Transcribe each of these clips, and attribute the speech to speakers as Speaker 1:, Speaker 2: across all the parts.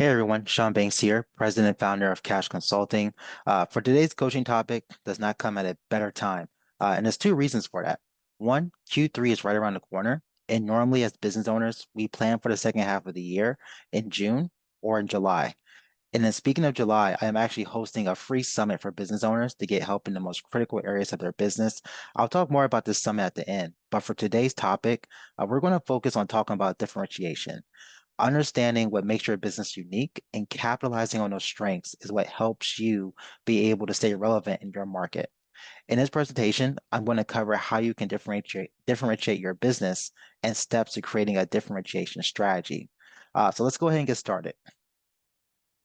Speaker 1: Hey everyone, Sean Banks here, president and founder of Cash Consulting. For today's coaching topic, does not come at a better time. And there's two reasons for that. One, Q3 is right around the corner. And normally, as business owners, we plan for the second half of the year in June or in July. And then speaking of July, I am actually hosting a free summit for business owners to get help in the most critical areas of their business. I'll talk more about this summit at the end. But for today's topic, we're going to focus on talking about differentiation. Understanding what makes your business unique and capitalizing on those strengths is what helps you be able to stay relevant in your market. In this presentation, I'm going to cover how you can differentiate your business and steps to creating a differentiation strategy. So let's go ahead and get started.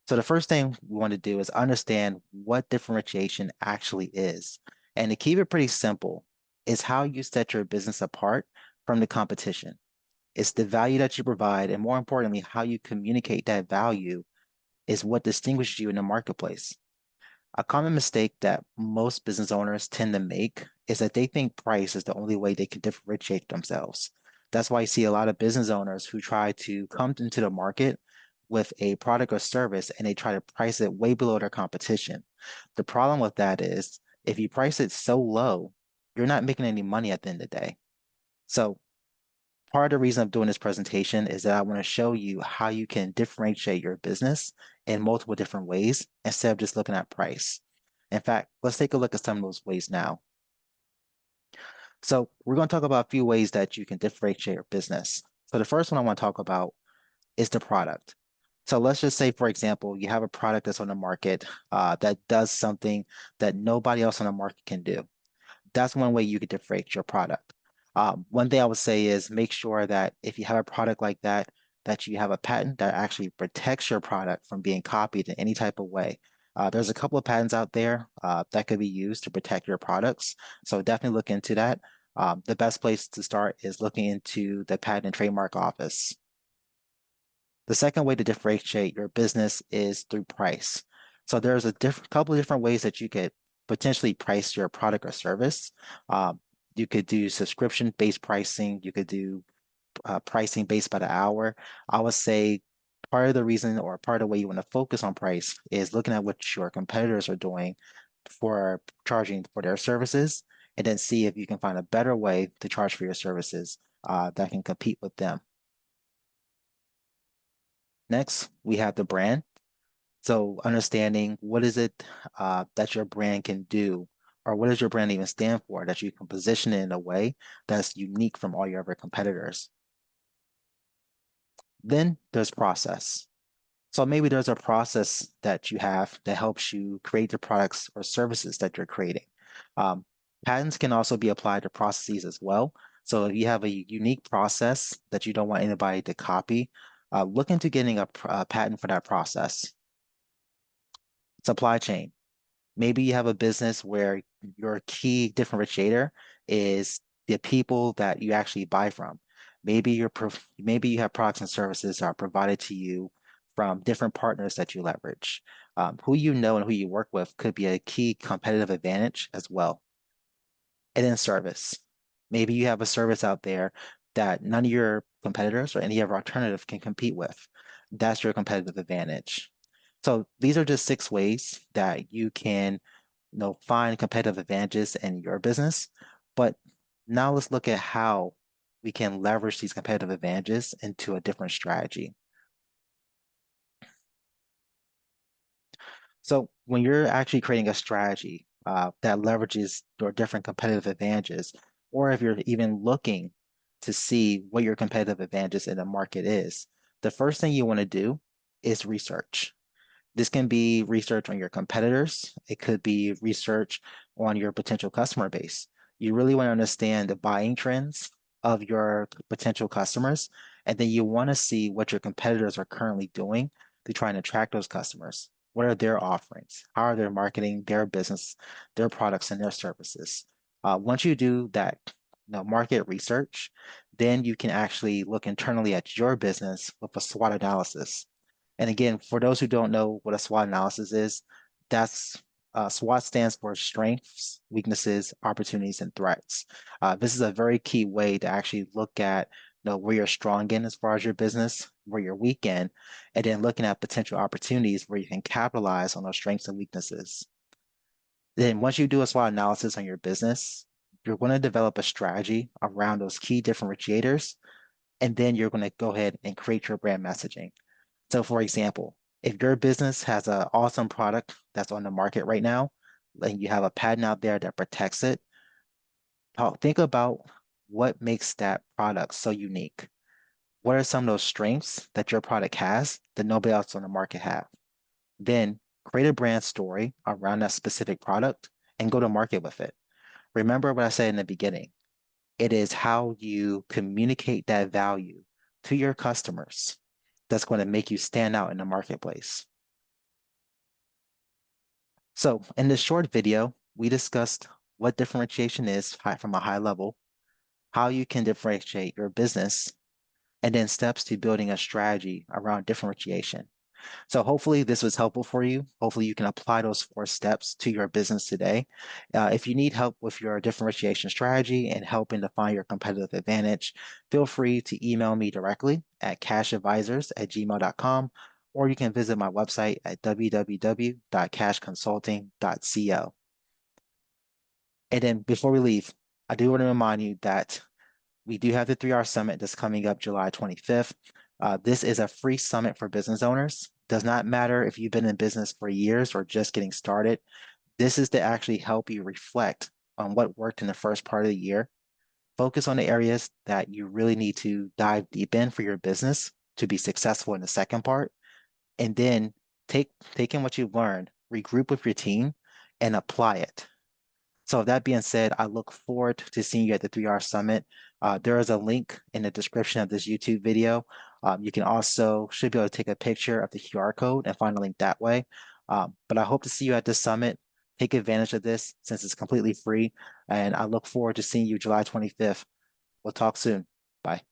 Speaker 1: So the first thing we want to do is understand what differentiation actually is. And to keep it pretty simple, is how you set your business apart from the competition. It's the value that you provide, and more importantly, how you communicate that value is what distinguishes you in the marketplace. A common mistake that most business owners tend to make is that they think price is the only way they can differentiate themselves. That's why you see a lot of business owners who try to come into the market with a product or service and they try to price it way below their competition. The problem with that is if you price it so low, you're not making any money at the end of the day. So part of the reason I'm doing this presentation is that I want to show you how you can differentiate your business in multiple different ways instead of just looking at price. In fact, let's take a look at some of those ways now. So we're going to talk about a few ways that you can differentiate your business. So the first one I want to talk about is the product. So let's just say, for example, you have a product that's on the market that does something that nobody else on the market can do. That's one way you could differentiate your product. One thing I would say is make sure that if you have a product like that, that you have a patent that actually protects your product from being copied in any type of way. There's a couple of patents out there that could be used to protect your products. So definitely look into that. The best place to start is looking into the Patent and Trademark Office. The second way to differentiate your business is through price. So there's a couple of different ways that you could potentially price your product or service. You could do subscription-based pricing. You could do pricing based by the hour. I would say part of the reason or part of the way you want to focus on price is looking at what your competitors are doing for charging for their services, and then see if you can find a better way to charge for your services that can compete with them. Next, we have the brand. So understanding what is it that your brand can do, or what does your brand even stand for, that you can position it in a way that's unique from all your other competitors. Then there's process. So maybe there's a process that you have that helps you create the products or services that you're creating. Um, Patents can also be applied to processes as well. So if you have a unique process that you don't want anybody to copy, look into getting a patent for that process. Supply chain. Maybe you have a business where your key differentiator is the people that you actually buy from. Maybe you have products and services that are provided to you from different partners that you leverage. Who you know and who you work with could be a key competitive advantage as well. And then service. Maybe you have a service out there that none of your competitors or any other alternative can compete with. That's your competitive advantage. So these are just 6 ways that you can, find competitive advantages in your business. But now let's look at how we can leverage these competitive advantages into a different strategy. So when you're actually creating a strategy that leverages your different competitive advantages, or if you're even looking to see what your competitive advantages in the market is, the first thing you want to do is research. This can be research on your competitors. It could be research on your potential customer base. You really want to understand the buying trends of your potential customers, and then you want to see what your competitors are currently doing to try and attract those customers. What are their offerings? How are they marketing their business, their products, and their services? Once you do that, market research, then you can actually look internally at your business with a SWOT analysis. And again, for those who don't know what a SWOT analysis is, that's SWOT stands for strengths, weaknesses, opportunities, and threats. This is a very key way to actually look at where you're strong in as far as your business, where you're weak in, and then looking at potential opportunities where you can capitalize on those strengths and weaknesses. Then once you do a SWOT analysis on your business, you're going to develop a strategy around those key differentiators, and then you're going to go ahead and create your brand messaging. So for example, if your business has an awesome product that's on the market right now, and you have a patent out there that protects it, think about what makes that product so unique. What are some of those strengths that your product has that nobody else on the market have? Then create a brand story around that specific product and go to market with it. Remember what I said in the beginning. It is how you communicate that value to your customers that's going to make you stand out in the marketplace. So in this short video, we discussed what differentiation is from a high level, how you can differentiate your business, and then steps to building a strategy around differentiation. So hopefully this was helpful for you. Hopefully you can apply those 4 steps to your business today. If you need help with your differentiation strategy and helping to find your competitive advantage, feel free to email me directly at cashadvisors@gmail.com, or you can visit my website at www.cashconsulting.co. And then before we leave, I do want to remind you that we do have the 3R Summit that's coming up July 25th. This is a free summit for business owners. Does not matter if you've been in business for years or just getting started. This is to actually help you reflect on what worked in the first part of the year. Focus on the areas that you really need to dive deep in for your business to be successful in the second part. And then take in what you've learned, regroup with your team, and apply it. So that being said, I look forward to seeing you at the 3R Summit. There is a link in the description of this YouTube video. You can also should be able to take a picture of the QR code and find a link that way. But I hope to see you at this summit. Take advantage of this since it's completely free. And I look forward to seeing you July 25th. We'll talk soon. Bye.